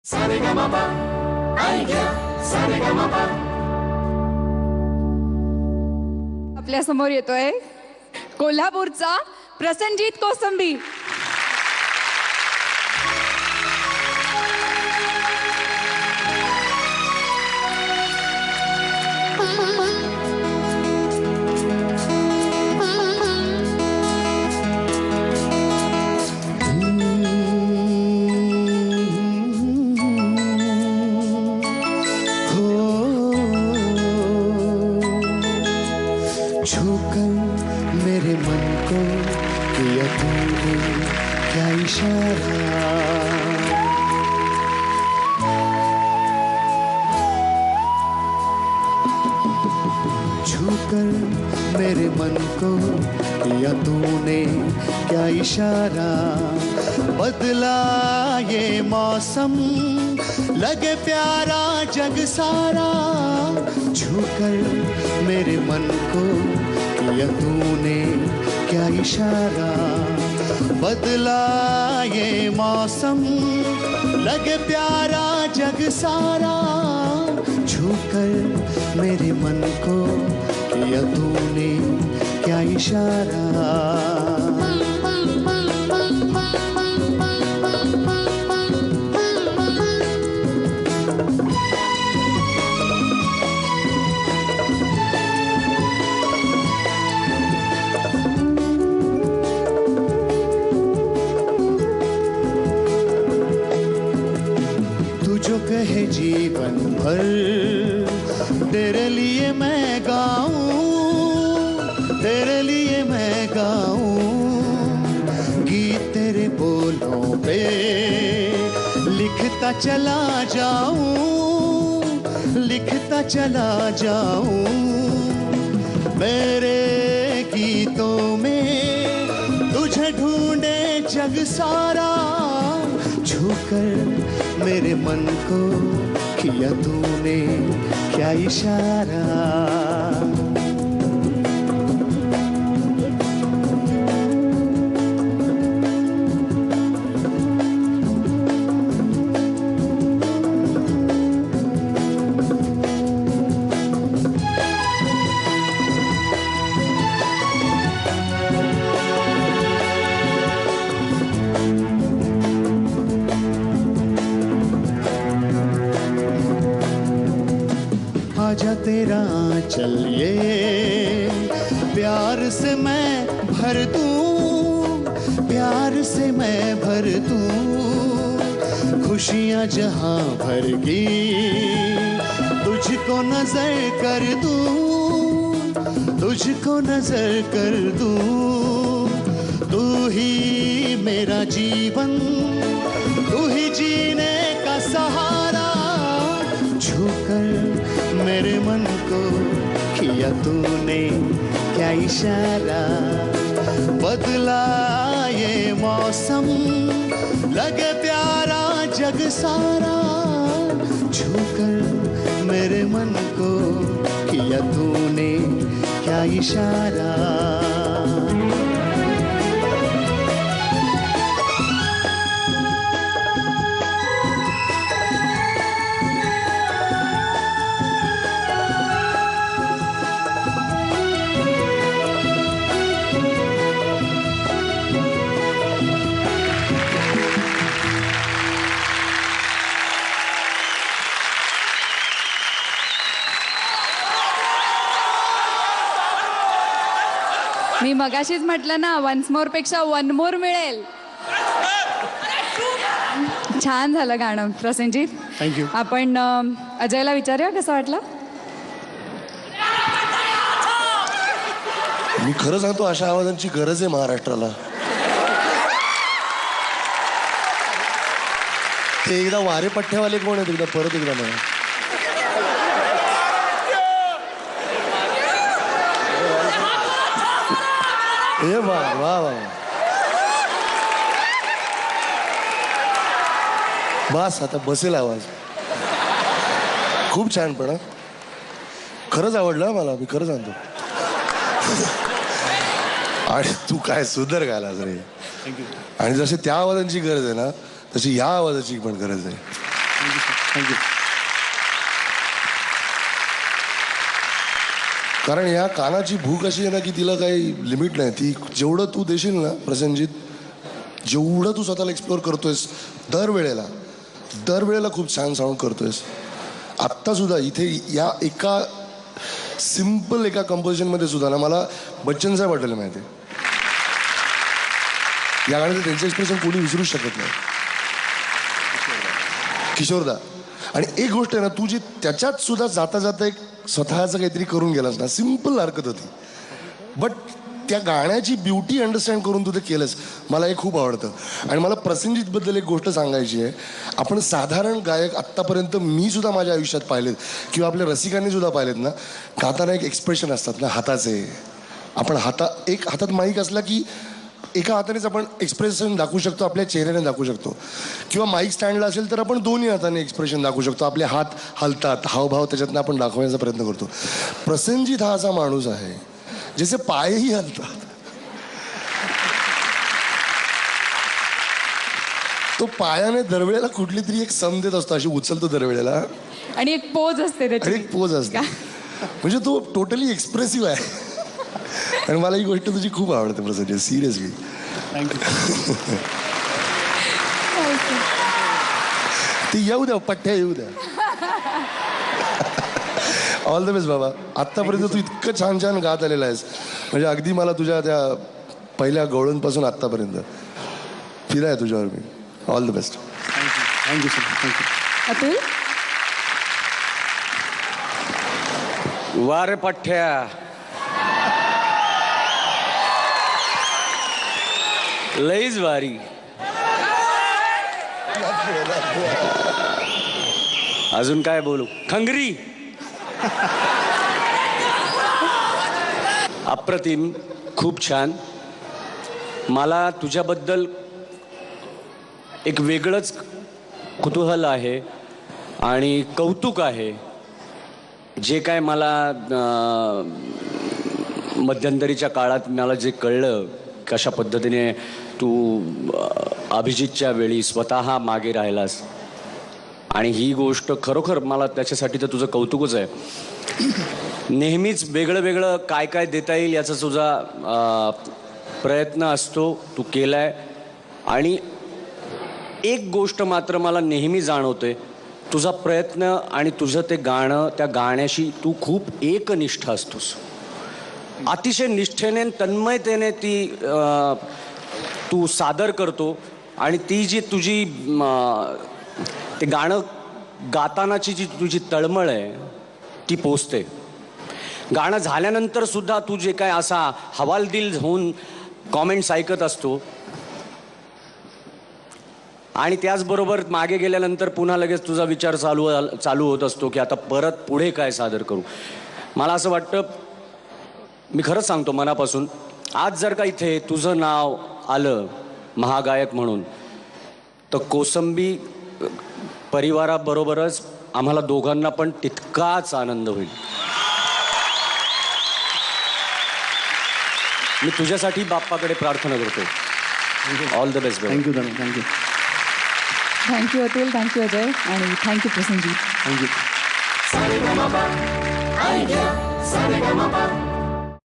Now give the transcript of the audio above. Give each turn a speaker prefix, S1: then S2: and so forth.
S1: सारेगामापा ऐका सारेगामापा.
S2: आपल्या समोर येतोय कोल्हापूरचा प्रसन्नजीत कोसंबी.
S3: छूकर मेरे मन को किया तूने क्या इशारा, छूकर मेरे मन को किया तूने क्या इशारा. बदला ये मौसम लगे प्यारा जग सारा. छूकर मेरे मन को किया तूने क्या इशारा. बदला ये मौसम लगे प्यारा जग सारा. छूकर मेरे मन को किया तूने क्या इशारा. जो कहे जीवन भर तेरे लिए मैं गाऊं, तेरे लिए मैं गाऊं. गीत तेरे बोलों पे लिखता चला जाऊं, लिखता चला जाऊं. मेरे गीतों में तुझे ढूंढे जग सारा. छूकर मेरे मन को किया तूने क्या इशारा. आजा तेरा आंचल ये प्यार से मैं भर दूं, प्यार से मैं भर दूं. खुशियां जहां भर गई तुझको नजर कर दूं, तुझको नजर कर दूं. तू ही मेरा जीवन, तू ही जीने का सहारा. छूकर मेरे मन को किया तूने क्या इशारा. बदला ये मौसम लगे प्यारा जग सारा. छूकर मेरे मन को किया तूने क्या इशारा.
S2: मी मगाशीच म्हटलं ना, वन्स मोर पेक्षा वन मोर मिळेल. छान झालं गाणं प्रसन्नजीत.
S3: थँक्यू.
S2: आपण अजयला विचारूया कसं वाटलं.
S4: मी खरं सांगतो, अशा आवाजांची गरज आहे महाराष्ट्राला. ते एकदा वारे पठ्ठेवाले कोण आहेत, एकदा परत एकदा मला. ए वा वा वा, बस आता बसेल आवाज. खूप छान. पण खरंच आवडलं मला, मी खरं सांगतो. आणि तू काय सुंदर गायलास रे. आणि जशी त्या आवाजांची गरज आहे ना, तशी या आवाजाची पण गरज आहे.
S3: थँक्यू.
S4: कारण या कानाची भूक अशी आहे ना की तिला काही लिमिट नाही. ती जेवढं तू देशील ना प्रसेनजीत, जेवढं तू स्वतःला एक्सप्लोअर करतोयस दरवेळेला खूप छान साऊंड करतोयस. आत्ता सुद्धा इथे या एका सिम्पल एका कंपोजिशनमध्ये सुद्धा ना मला बच्चन साहेब वाटले माहिती आहे. या गाण्याचं त्यांचं एक्सप्रेशन कोणी विसरूच शकत नाही. किशोरदा. आणि एक गोष्ट आहे ना, तू जी त्याच्यात सुद्धा जाता जाता एक स्वतःचं काहीतरी करून गेलास ना, सिम्पल हरकत होती, बट त्या गाण्याची ब्युटी अंडरस्टँड करून तू ते केलंस. मला हे खूप आवडतं. आणि मला प्रसेनजीतबद्दल एक गोष्ट सांगायची आहे. आपण साधारण गायक आत्तापर्यंत मी सुद्धा माझ्या आयुष्यात पाहिलेत किंवा आपल्या रसिकांनी सुद्धा पाहिलेत ना, गाताना एक एक्सप्रेशन असतात ना हाताचे. आपण एक हातात माईक असला की एका हातानेच आपण एक्सप्रेशन दाखवू शकतो, आपल्या चेहऱ्याने दाखवू शकतो. किंवा माईक स्टँडला असेल तर आपण दोन्ही हाताने एक्सप्रेशन दाखवू शकतो. आपले हात हलतात, हावभाव त्याच्यातनं आपण दाखवण्याचा प्रयत्न करतो. प्रसेनजीत हा असा माणूस आहे ज्याचे पायही हलतात. तो पायाने दरवेळेला कुठली तरी एक सम देत असतो, अशी उचलतो दरवेळेला.
S2: आणि एक पोज असते
S4: आणि
S2: त्याची.
S4: एक पोज असते. म्हणजे तो टोटली एक्सप्रेसिव्ह आहे. आणि मला ही गोष्ट तुझी खूप आवडते प्रसेनजीत, सिरियसली.
S3: थँक्यू.
S4: ती येऊ द्या, पठ्ठ्या येऊ द्या. ऑल द बेस्ट बाबा. आत्तापर्यंत तू इतकं छान छान गात आलेला आहेस, म्हणजे अगदी मला तुझ्या त्या पहिल्या गवळणपासून आत्तापर्यंत फिरा आहे तुझ्यावर मी. All the best.
S3: Thank you sir. Thank you.
S2: Atul.
S5: वारे पठ्ठ्या, लईच वारी. अजून काय बोलू. खंगरी. अप्रतिम, खूप छान. मला तुझ्याबद्दल एक वेगळंच कुतूहल आहे आणि कौतुक आहे. जे काय मला मध्यंतरीच्या काळात मला जे कळलं, कशा पद्धतीने तू अभिजितच्या वेळी स्वतः मागे राहिलास, आणि ही गोष्ट खरोखर मला त्याच्यासाठी तर तुझं कौतुकच आहे. नेहमीच वेगळं वेगळं काय काय देता येईल याचा तुझा प्रयत्न असतो, तू केलाय. आणि एक गोष्ट मात्र मला नेहमी जाणवते, तुझा प्रयत्न आणि तुझं ते गाणं, त्या गाण्याशी तू खूप एकनिष्ठ असतोस. अतिशय निष्ठेने, तन्मयतेने ती तू सादर करतो. आणि ती जी तुझी ते गाणं गातानाची जी तुझी तळमळ आहे ती पोचते. गाणं झाल्यानंतर सुद्धा तू जे काय असा हवालदिल होऊन कॉमेंट्स ऐकत असतो, आणि त्याचबरोबर मागे गेल्यानंतर पुन्हा लगेच तुझा विचार चालू होत असतो की आता परत पुढे काय सादर करू. मला असं वाटतं, मी खरंच सांगतो मनापासून, आज जर का इथे तुझं नाव आलं महागायक म्हणून, तर कोसंबी परिवाराबरोबरच आम्हाला दोघांना पण तितकाच आनंद होईल. मी तुझ्यासाठी बाप्पाकडे प्रार्थना करतो. All the best.
S3: थँक्यू दादा. Thank you.
S2: Thank you Atul, thank you Ajay, आणि thank you Prasenjit.
S3: Thank you.
S1: Sa-re-ga-ma-pa, ay, yeah, sa-re-ga-ma-pa.